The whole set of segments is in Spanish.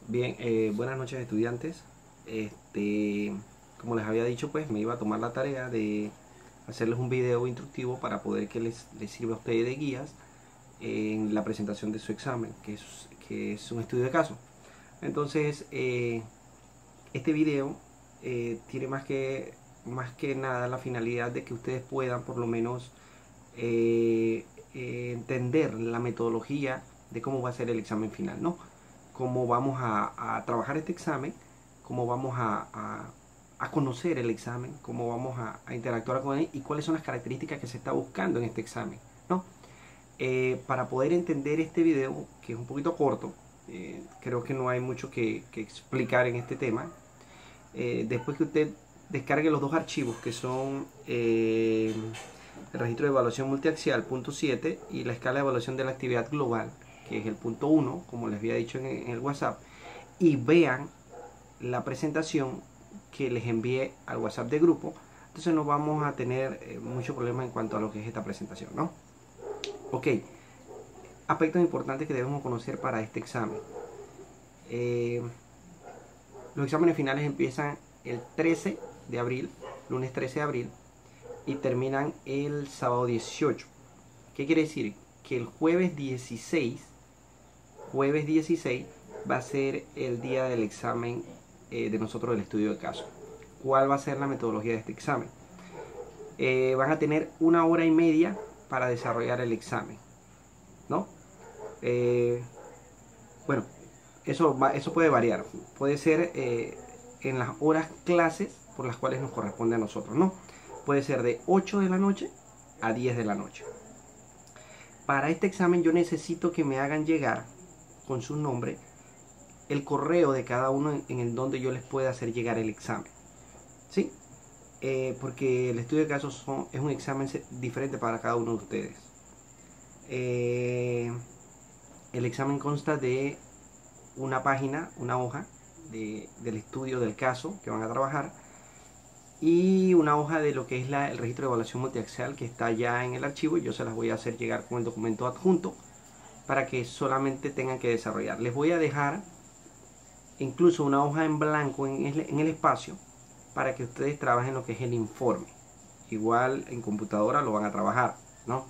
Bien, buenas noches estudiantes. Como les había dicho, pues me iba a tomar la tarea de hacerles un video instructivo para poder que les sirva a ustedes de guías en la presentación de su examen, que es un estudio de caso. Entonces, este video tiene más que nada la finalidad de que ustedes puedan por lo menos entender la metodología de cómo va a ser el examen final, ¿no? Cómo vamos a trabajar este examen, cómo vamos a conocer el examen, cómo vamos a interactuar con él y cuáles son las características que se está buscando en este examen, ¿no? Para poder entender este video, que es un poquito corto, creo que no hay mucho que explicar en este tema. Después que usted descargue los dos archivos, que son el registro de evaluación multiaxial, punto 7, y la escala de evaluación de la actividad global, que es el punto 1, como les había dicho en el WhatsApp, y vean la presentación que les envié al WhatsApp de grupo. Entonces no vamos a tener mucho problema en cuanto a lo que es esta presentación, ¿no? Ok, aspectos importantes que debemos conocer para este examen. Los exámenes finales empiezan el 13 de abril, lunes 13 de abril, y terminan el sábado 18. ¿Qué quiere decir? Que el jueves 16 va a ser el día del examen de nosotros del estudio de caso. ¿Cuál va a ser la metodología de este examen? Van a tener 1 hora y media para desarrollar el examen, ¿no? Bueno, eso puede variar. Puede ser en las horas clases por las cuales nos corresponde a nosotros, ¿no? Puede ser de 8 de la noche a 10 de la noche. Para este examen yo necesito que me hagan llegar con su nombre el correo de cada uno en el donde yo les pueda hacer llegar el examen, ¿sí? Porque el estudio de casos es un examen diferente para cada uno de ustedes. El examen consta de una página, una hoja del estudio del caso que van a trabajar, y una hoja de lo que es el registro de evaluación multiaxial, que está ya en el archivo, y yo se las voy a hacer llegar con el documento adjunto para que solamente tengan que desarrollar. Les voy a dejar incluso una hoja en blanco en el espacio para que ustedes trabajen lo que es el informe. Igual en computadora lo van a trabajar, ¿no?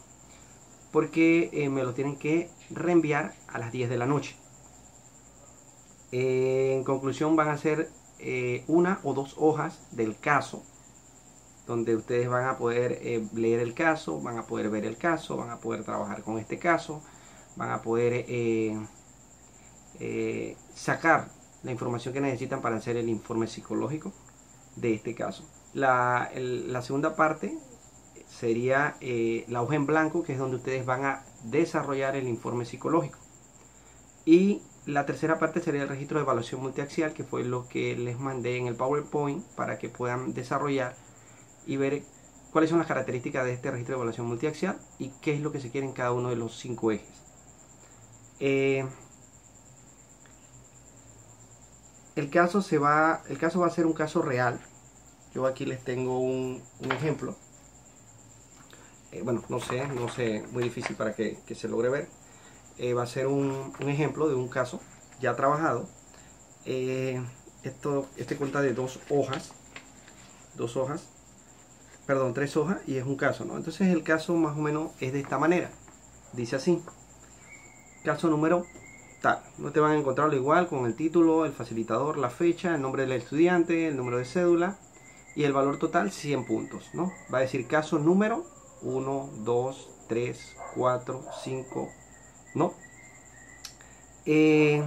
Porque me lo tienen que reenviar a las 10 de la noche. En conclusión, van a ser 1 o 2 hojas del caso, donde ustedes van a poder leer el caso, van a poder ver el caso, van a poder trabajar con este caso, van a poder sacar la información que necesitan para hacer el informe psicológico de este caso. La segunda parte sería la hoja en blanco, que es donde ustedes van a desarrollar el informe psicológico. Y la tercera parte sería el registro de evaluación multiaxial, que fue lo que les mandé en el PowerPoint para que puedan desarrollar y ver cuáles son las características de este registro de evaluación multiaxial y qué es lo que se quiere en cada uno de los 5 ejes. El caso va a ser un caso real. Yo aquí les tengo un ejemplo. Bueno, no sé, muy difícil para que se logre ver. Va a ser un ejemplo de un caso ya trabajado. Este cuenta de 3 hojas, y es un caso, ¿no? Entonces el caso más o menos es de esta manera. Dice así: caso número tal. No te van a encontrarlo igual con el título, el facilitador, la fecha, el nombre del estudiante, el número de cédula y el valor total 100 puntos, ¿no? Va a decir caso número 1, 2, 3, 4, 5, ¿no? El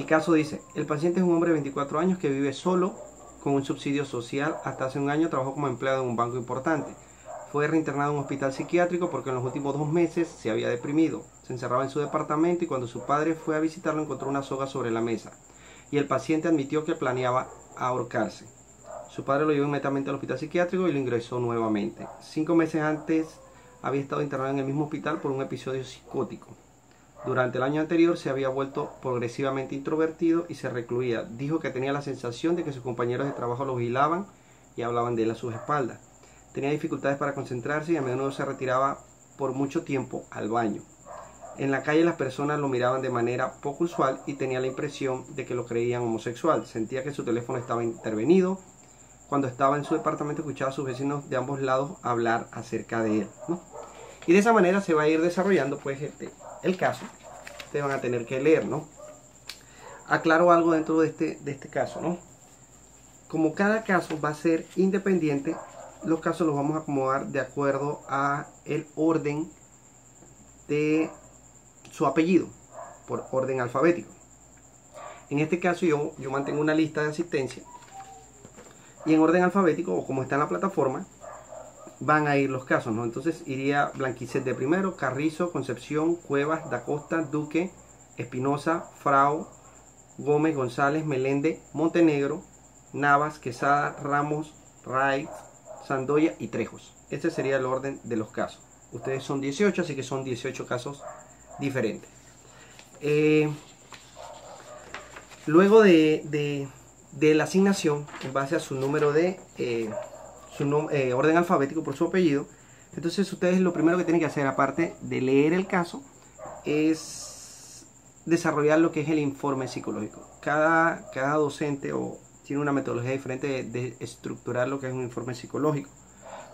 caso dice: el paciente es un hombre de 24 años que vive solo con un subsidio social. Hasta hace un año trabajó como empleado en un banco importante. Fue reinternado en un hospital psiquiátrico porque en los últimos 2 meses se había deprimido. Se encerraba en su departamento y cuando su padre fue a visitarlo encontró una soga sobre la mesa. Y el paciente admitió que planeaba ahorcarse. Su padre lo llevó inmediatamente al hospital psiquiátrico y lo ingresó nuevamente. 5 meses antes había estado internado en el mismo hospital por un episodio psicótico. Durante el año anterior se había vuelto progresivamente introvertido y se recluía. Dijo que tenía la sensación de que sus compañeros de trabajo lo vigilaban y hablaban de él a sus espaldas. Tenía dificultades para concentrarse y a menudo se retiraba por mucho tiempo al baño. En la calle las personas lo miraban de manera poco usual y tenía la impresión de que lo creían homosexual. Sentía que su teléfono estaba intervenido. Cuando estaba en su departamento escuchaba a sus vecinos de ambos lados hablar acerca de él, ¿no? Y de esa manera se va a ir desarrollando pues el caso. Ustedes van a tener que leer, ¿no? Aclaro algo dentro de este caso, ¿no? Como cada caso va a ser independiente, los casos los vamos a acomodar de acuerdo a el orden de su apellido, por orden alfabético. En este caso yo mantengo una lista de asistencia y en orden alfabético, o como está en la plataforma, van a ir los casos, ¿no? Entonces iría Blanquicet de primero, Carrizo, Concepción, Cuevas, Dacosta, Duque, Espinosa, Frau, Gómez, González, Meléndez, Montenegro, Navas, Quesada, Ramos, Raiz, Sandoya y Trejos. Este sería el orden de los casos. Ustedes son 18, así que son 18 casos diferentes. Luego de la asignación, en base a su número de orden alfabético por su apellido, entonces ustedes lo primero que tienen que hacer, aparte de leer el caso, es desarrollar lo que es el informe psicológico. Cada docente tiene una metodología diferente de estructurar lo que es un informe psicológico.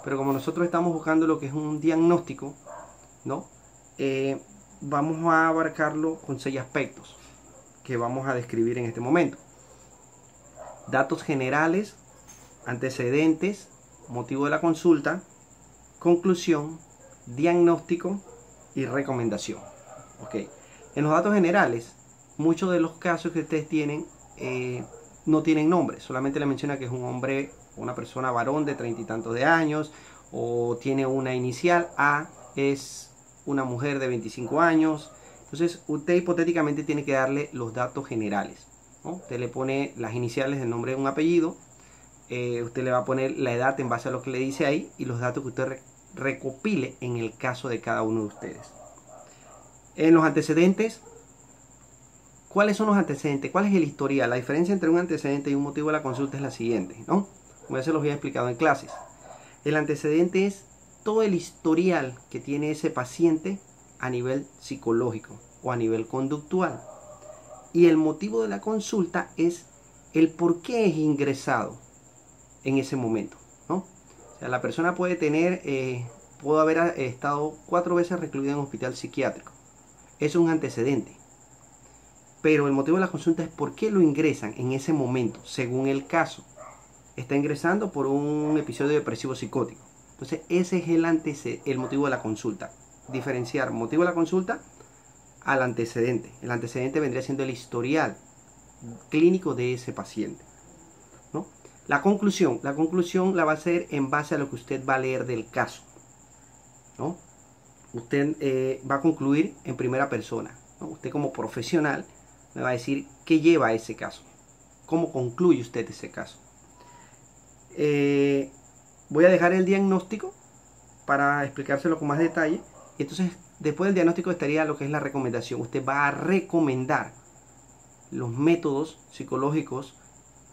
Pero como nosotros estamos buscando lo que es un diagnóstico, ¿no? Vamos a abarcarlo con 6 aspectos que vamos a describir en este momento. Datos generales, antecedentes, motivo de la consulta, conclusión, diagnóstico y recomendación. Okay. En los datos generales, muchos de los casos que ustedes tienen no tienen nombre, solamente le menciona que es un hombre, una persona varón de 30 y tantos de años, o tiene una inicial, A es una mujer de 25 años. Entonces usted hipotéticamente tiene que darle los datos generales, ¿no? Usted le pone las iniciales del nombre de un apellido, usted le va a poner la edad en base a lo que le dice ahí y los datos que usted recopile en el caso de cada uno de ustedes. En los antecedentes, ¿cuáles son los antecedentes? ¿Cuál es el historial? La diferencia entre un antecedente y un motivo de la consulta es la siguiente, ¿no? Como ya se los había explicado en clases. El antecedente es todo el historial que tiene ese paciente a nivel psicológico o a nivel conductual. Y el motivo de la consulta es el por qué es ingresado en ese momento, ¿no? O sea, la persona puede puede haber estado 4 veces recluida en un hospital psiquiátrico. Eso es un antecedente. Pero el motivo de la consulta es por qué lo ingresan en ese momento, según el caso. Está ingresando por un episodio depresivo psicótico. Entonces ese es el motivo de la consulta. Diferenciar motivo de la consulta al antecedente. El antecedente vendría siendo el historial clínico de ese paciente, ¿no? La conclusión la va a hacer en base a lo que usted va a leer del caso, ¿no? Usted va a concluir en primera persona, ¿no? Usted como profesional me va a decir qué lleva a ese caso, cómo concluye usted ese caso. Voy a dejar el diagnóstico para explicárselo con más detalle. Y entonces después del diagnóstico estaría lo que es la recomendación. Usted va a recomendar los métodos psicológicos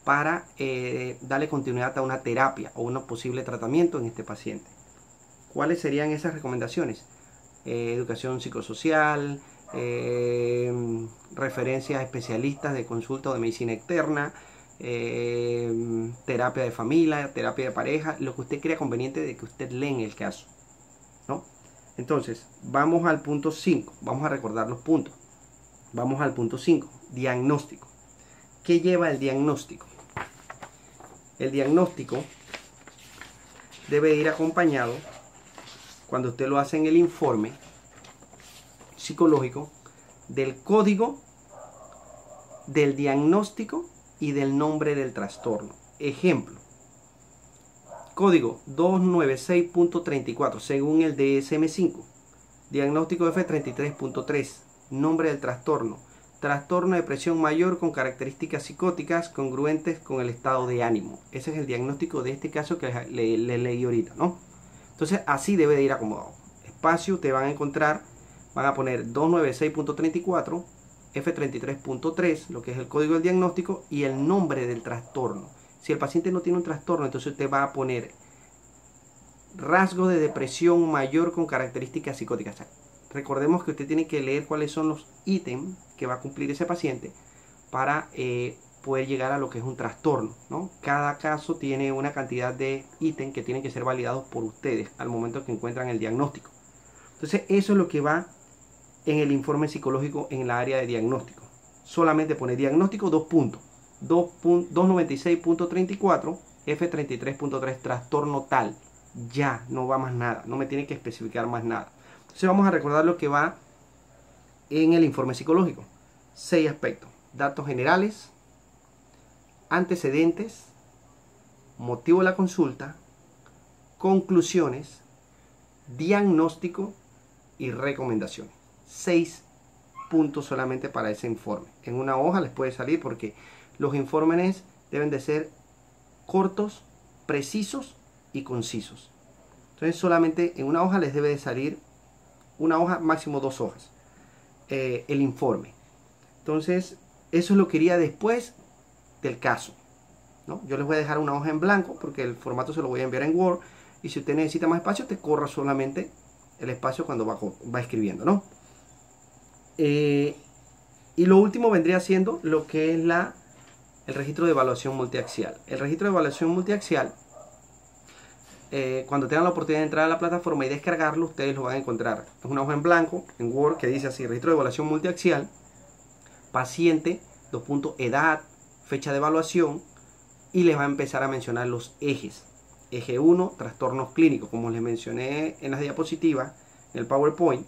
para darle continuidad a una terapia o un posible tratamiento en este paciente. ¿Cuáles serían esas recomendaciones? Educación psicosocial, referencias a especialistas de consulta o de medicina externa, terapia de familia, terapia de pareja, lo que usted crea conveniente de que usted lee en el caso, ¿no? Entonces, vamos al punto 5, vamos a recordar los puntos. Vamos al punto 5, diagnóstico. ¿Qué lleva el diagnóstico? El diagnóstico debe ir acompañado, cuando usted lo hace en el informe psicológico, del código del diagnóstico y del nombre del trastorno. Ejemplo, código 296.34 según el DSM-5, diagnóstico F33.3, nombre del trastorno, trastorno de depresión mayor con características psicóticas congruentes con el estado de ánimo. Ese es el diagnóstico de este caso que le leí ahorita, ¿no? Entonces así debe de ir acomodado. Espacio, ustedes van a encontrar, van a poner 296.34, F33.3, lo que es el código del diagnóstico, y el nombre del trastorno. Si el paciente no tiene un trastorno, entonces usted va a poner rasgos de depresión mayor con características psicóticas. O sea, Recordemos que usted tiene que leer cuáles son los ítems que va a cumplir ese paciente para poder llegar a lo que es un trastorno, ¿no? Cada caso tiene una cantidad de ítems que tienen que ser validados por ustedes al momento que encuentran el diagnóstico. Entonces, eso es lo que va en el informe psicológico en la área de diagnóstico. Solamente pone diagnóstico, 2 puntos. 296.34, F33.3, trastorno tal. Ya, no va más nada, no me tiene que especificar más nada. Entonces vamos a recordar lo que va en el informe psicológico. 6 aspectos: datos generales, antecedentes, motivo de la consulta, conclusiones, diagnóstico y recomendaciones. 6 puntos solamente para ese informe. En una hoja les puede salir, porque los informes deben de ser cortos, precisos y concisos. Entonces solamente en una hoja les debe de salir una hoja, máximo 2 hojas, el informe. Entonces eso lo quería después del caso, ¿no? Yo les voy a dejar una hoja en blanco porque el formato se lo voy a enviar en Word, y si usted necesita más espacio, te corra solamente el espacio cuando va escribiendo, ¿no? Y lo último vendría siendo lo que es el registro de evaluación multiaxial. El registro de evaluación multiaxial, cuando tengan la oportunidad de entrar a la plataforma y descargarlo, ustedes lo van a encontrar. Es una hoja en blanco, en Word, que dice así: registro de evaluación multiaxial, paciente, edad, fecha de evaluación, y les va a empezar a mencionar los ejes. Eje 1, trastornos clínicos, como les mencioné en las diapositivas, en el PowerPoint.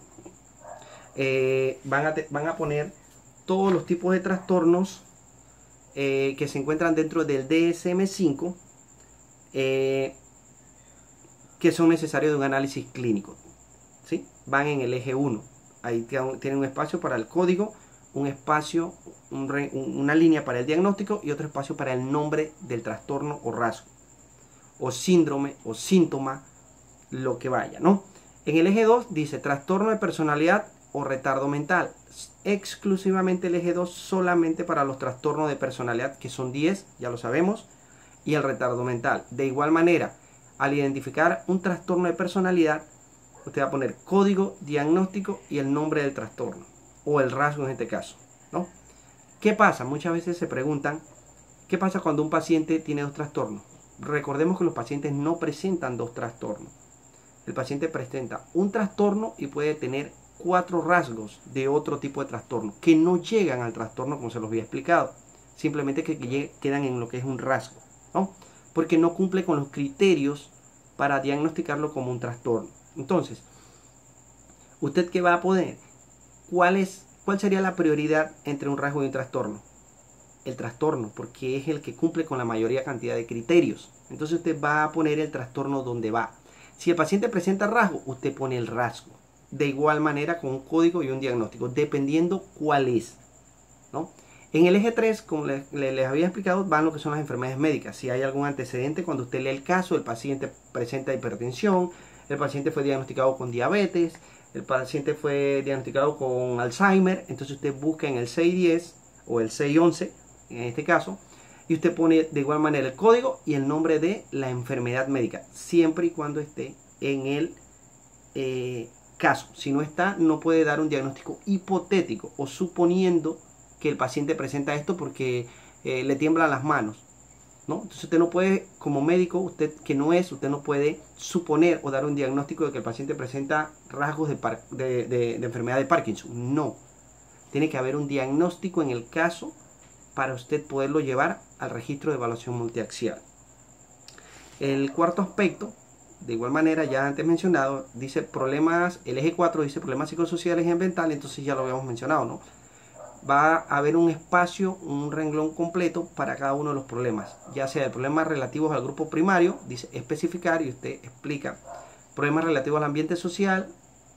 Van a poner todos los tipos de trastornos que se encuentran dentro del DSM-5, que son necesarios de un análisis clínico, ¿sí? Van en el eje 1. Ahí tienen un espacio para el código, un espacio, una línea para el diagnóstico y otro espacio para el nombre del trastorno o rasgo, o síndrome o síntoma, lo que vaya, ¿no? En el eje 2 dice trastorno de personalidad o retardo mental. Exclusivamente el eje 2 solamente para los trastornos de personalidad, que son 10, ya lo sabemos, y el retardo mental. De igual manera, al identificar un trastorno de personalidad, usted va a poner código, diagnóstico y el nombre del trastorno, o el rasgo en este caso, ¿no? ¿Qué pasa? Muchas veces se preguntan, ¿qué pasa cuando un paciente tiene 2 trastornos? Recordemos que los pacientes no presentan 2 trastornos. El paciente presenta un trastorno y puede tener 4 rasgos de otro tipo de trastorno que no llegan al trastorno, como se los había explicado. Simplemente que quedan en lo que es un rasgo, ¿no? Porque no cumple con los criterios para diagnosticarlo como un trastorno. Entonces, ¿usted qué va a poner? ¿Cuál sería la prioridad entre un rasgo y un trastorno? El trastorno, porque es el que cumple con la mayoría cantidad de criterios. Entonces usted va a poner el trastorno donde va. Si el paciente presenta rasgo, usted pone el rasgo. De igual manera con un código y un diagnóstico, dependiendo cuál es, ¿no? En el eje 3, como les había explicado, van lo que son las enfermedades médicas. Si hay algún antecedente, cuando usted lee el caso, el paciente presenta hipertensión, el paciente fue diagnosticado con diabetes, el paciente fue diagnosticado con Alzheimer, entonces usted busca en el 610 o el 611, en este caso, y usted pone de igual manera el código y el nombre de la enfermedad médica, siempre y cuando esté en el caso. Si no está, no puede dar un diagnóstico hipotético o suponiendo que el paciente presenta esto porque le tiemblan las manos, ¿no? Entonces usted no puede, como médico, usted no puede suponer o dar un diagnóstico de que el paciente presenta rasgos de enfermedad de Parkinson. No. Tiene que haber un diagnóstico en el caso para usted poderlo llevar al registro de evaluación multiaxial. El cuarto aspecto, de igual manera, ya antes mencionado, dice problemas, el eje 4 dice problemas psicosociales y ambientales, entonces ya lo habíamos mencionado, ¿no? Va a haber un espacio, un renglón completo para cada uno de los problemas, ya sea de problemas relativos al grupo primario, dice especificar, y usted explica problemas relativos al ambiente social,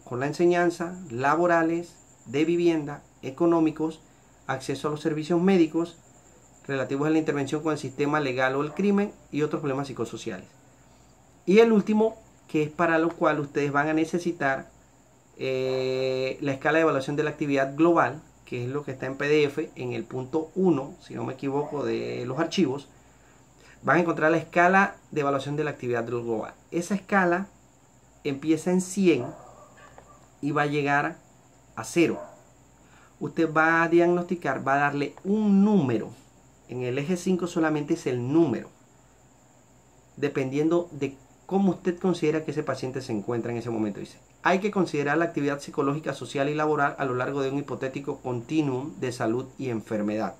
con la enseñanza, laborales, de vivienda, económicos, acceso a los servicios médicos, relativos a la intervención con el sistema legal o el crimen, y otros problemas psicosociales. Y el último, que es para lo cual ustedes van a necesitar la escala de evaluación de la actividad global, que es lo que está en PDF en el punto 1, si no me equivoco, de los archivos. Van a encontrar la escala de evaluación de la actividad global. Esa escala empieza en 100 y va a llegar a 0. Usted va a diagnosticar, va a darle un número. En el eje 5 solamente es el número, dependiendo de cómo usted considera que ese paciente se encuentra en ese momento. Dice, hay que considerar la actividad psicológica, social y laboral a lo largo de un hipotético continuum de salud y enfermedad.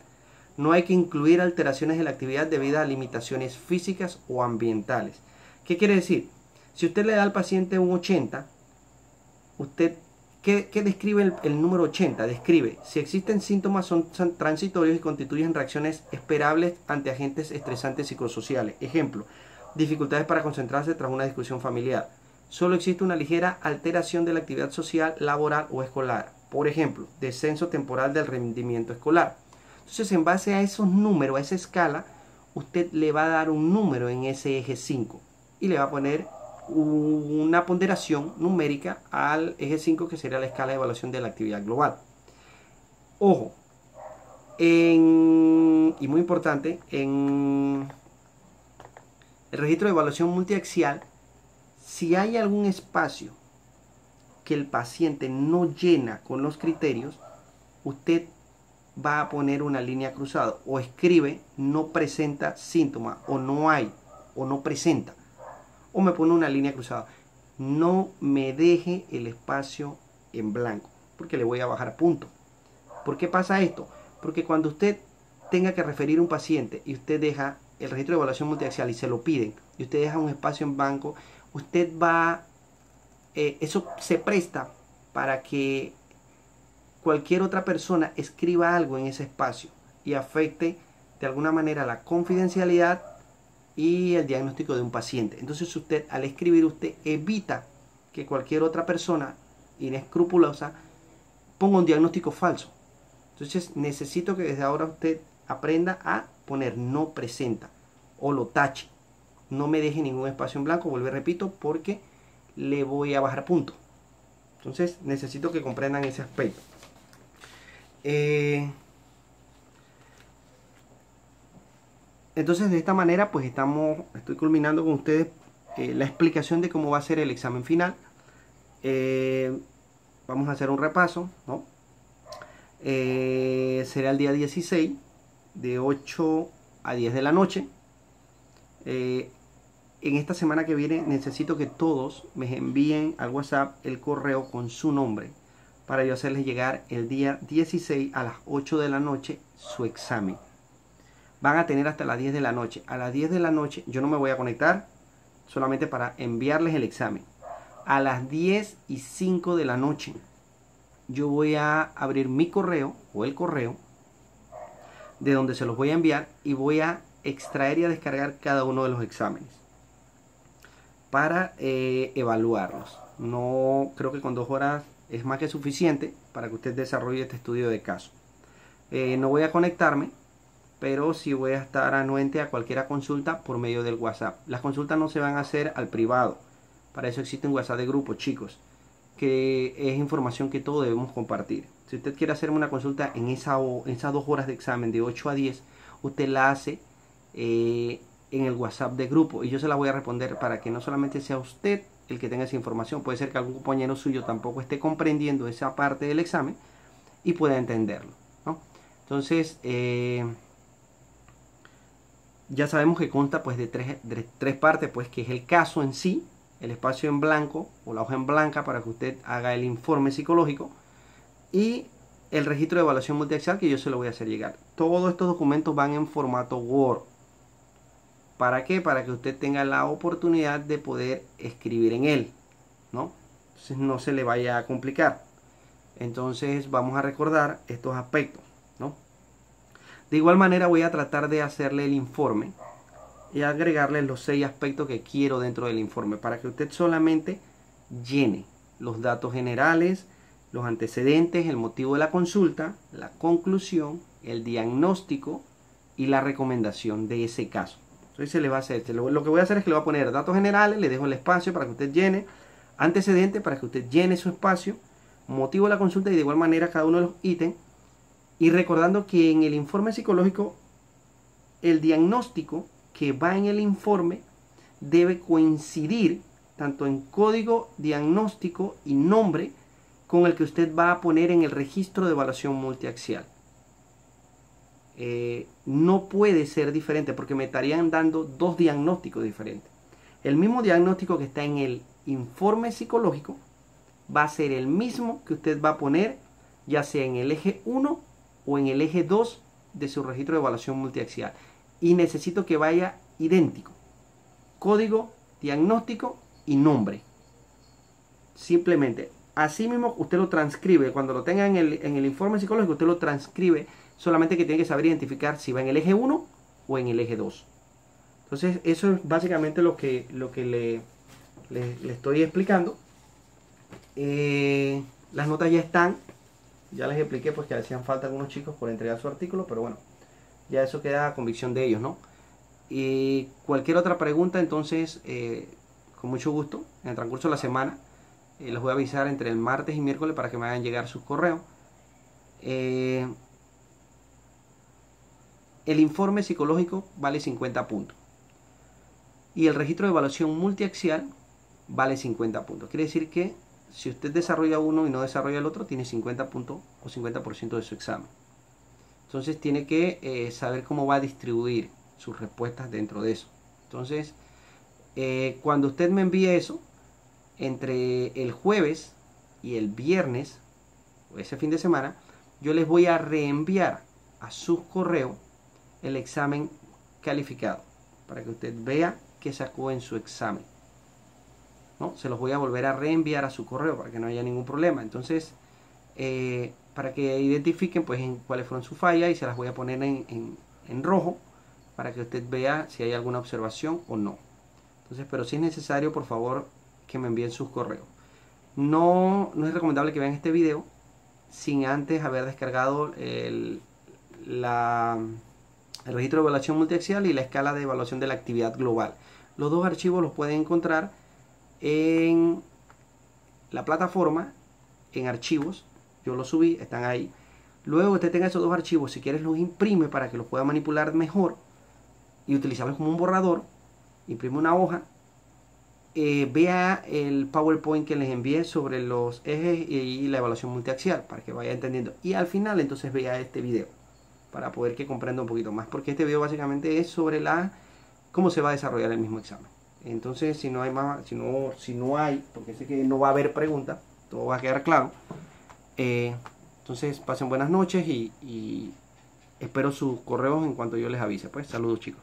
No hay que incluir alteraciones de la actividad debido a limitaciones físicas o ambientales. ¿Qué quiere decir? Si usted le da al paciente un 80, usted, ¿qué describe el número 80? Describe si existen síntomas son transitorios y constituyen reacciones esperables ante agentes estresantes psicosociales. Ejemplo, dificultades para concentrarse tras una discusión familiar. Solo existe una ligera alteración de la actividad social, laboral o escolar. Por ejemplo, descenso temporal del rendimiento escolar. Entonces, en base a esos números, a esa escala, usted le va a dar un número en ese eje 5 y le va a poner una ponderación numérica al eje 5, que sería la escala de evaluación de la actividad global. Ojo, y muy importante, en el registro de evaluación multiaxial, si hay algún espacio que el paciente no llena con los criterios, usted va a poner una línea cruzada o escribe no presenta síntomas, o no hay, o no presenta, o me pone una línea cruzada. No me deje el espacio en blanco, porque le voy a bajar punto. ¿Por qué pasa esto? Porque cuando usted tenga que referir un paciente y usted deja el registro de evaluación multiaxial y se lo piden, y usted deja un espacio en blanco, usted va, eso se presta para que cualquier otra persona escriba algo en ese espacio y afecte de alguna manera la confidencialidad y el diagnóstico de un paciente. Entonces usted, al escribir, usted evita que cualquier otra persona inescrupulosa ponga un diagnóstico falso. Entonces necesito que desde ahora usted aprenda a poner no presenta o lo tache. No me deje ningún espacio en blanco, vuelvo y repito, porque le voy a bajar punto. Entonces necesito que comprendan ese aspecto. Entonces de esta manera pues estoy culminando con ustedes la explicación de cómo va a ser el examen final. Vamos a hacer un repaso, ¿no? Será el día 16 de 8 a 10 de la noche. En esta semana que viene necesito que todos me envíen al WhatsApp el correo con su nombre para yo hacerles llegar el día 16 a las 8 de la noche su examen. Van a tener hasta las 10 de la noche. A las 10 de la noche yo no me voy a conectar, solamente para enviarles el examen. A las 10:05 de la noche yo voy a abrir mi correo o el correo de donde se los voy a enviar y voy a extraer y a descargar cada uno de los exámenes para evaluarlos. No creo que con 2 horas es más que suficiente para que usted desarrolle este estudio de caso. No voy a conectarme, pero sí voy a estar anuente a cualquier consulta por medio del WhatsApp. Las consultas no se van a hacer al privado, para eso existe un WhatsApp de grupo, chicos, que es información que todos debemos compartir. Si usted quiere hacerme una consulta en esas 2 horas de examen de 8 a 10, usted la hace en el WhatsApp de grupo y yo se la voy a responder para que no solamente sea usted el que tenga esa información, puede ser que algún compañero suyo tampoco esté comprendiendo esa parte del examen y pueda entenderlo, ¿no? Entonces, ya sabemos que consta pues de tres partes, pues, que es el caso en sí, el espacio en blanco o la hoja en blanca para que usted haga el informe psicológico y el registro de evaluación multiaxial que yo se lo voy a hacer llegar. Todos estos documentos van en formato Word. ¿Para qué? Para que usted tenga la oportunidad de poder escribir en él, ¿no? Entonces no se le vaya a complicar. Entonces vamos a recordar estos aspectos, ¿no? De igual manera voy a tratar de hacerle el informe y agregarle los 6 aspectos que quiero dentro del informe para que usted solamente llene los datos generales, los antecedentes, el motivo de la consulta, la conclusión, el diagnóstico y la recomendación de ese caso. Entonces se le va a hacer, lo que voy a hacer es que le voy a poner datos generales, le dejo el espacio para que usted llene, antecedentes para que usted llene su espacio, motivo de la consulta y de igual manera cada uno de los ítems. Y recordando que en el informe psicológico, el diagnóstico que va en el informe debe coincidir tanto en código diagnóstico y nombre con el que usted va a poner en el registro de evaluación multiaxial. No puede ser diferente porque me estarían dando dos diagnósticos diferentes. El mismo diagnóstico que está en el informe psicológico va a ser el mismo que usted va a poner ya sea en el eje 1 o en el eje 2 de su registro de evaluación multiaxial. Y necesito que vaya idéntico. Código, diagnóstico y nombre. Simplemente. Así mismo usted lo transcribe. Cuando lo tenga en el informe psicológico, usted lo transcribe. Solamente que tiene que saber identificar si va en el eje 1 o en el eje 2. Entonces, eso es básicamente lo que le estoy explicando. Las notas ya están. Ya les expliqué pues que hacían falta algunos chicos por entregar su artículo, pero bueno, ya eso queda a convicción de ellos, ¿no? Y cualquier otra pregunta, entonces, con mucho gusto, en el transcurso de la semana, les voy a avisar entre el martes y miércoles para que me hagan llegar sus correos. El informe psicológico vale 50 puntos. Y el registro de evaluación multiaxial vale 50 puntos. Quiere decir que si usted desarrolla uno y no desarrolla el otro, tiene 50 puntos o 50% de su examen. Entonces tiene que saber cómo va a distribuir sus respuestas dentro de eso. Entonces, cuando usted me envíe eso, entre el jueves y el viernes, o ese fin de semana, yo les voy a reenviar a sus correos el examen calificado, para que usted vea qué sacó en su examen. ¿No? Se los voy a volver a reenviar a su correo para que no haya ningún problema. Entonces, para que identifiquen pues en cuáles fueron sus fallas, y se las voy a poner en rojo para que usted vea si hay alguna observación o no. Entonces, pero si es necesario, por favor, que me envíen sus correos. No es recomendable que vean este video sin antes haber descargado el registro de evaluación multiaxial y la escala de evaluación de la actividad global. Los dos archivos los pueden encontrar en la plataforma, en archivos. Yo los subí, están ahí. Luego usted tenga esos dos archivos, si quieres los imprime para que los pueda manipular mejor y utilizarlos como un borrador. Imprime una hoja, vea el PowerPoint que les envié sobre los ejes y la evaluación multiaxial para que vaya entendiendo, y al final entonces vea este video para poder que comprenda un poquito más, porque este video básicamente es sobre cómo se va a desarrollar el mismo examen. Entonces, si no hay más, si no hay, porque sé que no va a haber preguntas, todo va a quedar claro. Entonces, pasen buenas noches y espero sus correos en cuanto yo les avise. Pues, saludos, chicos.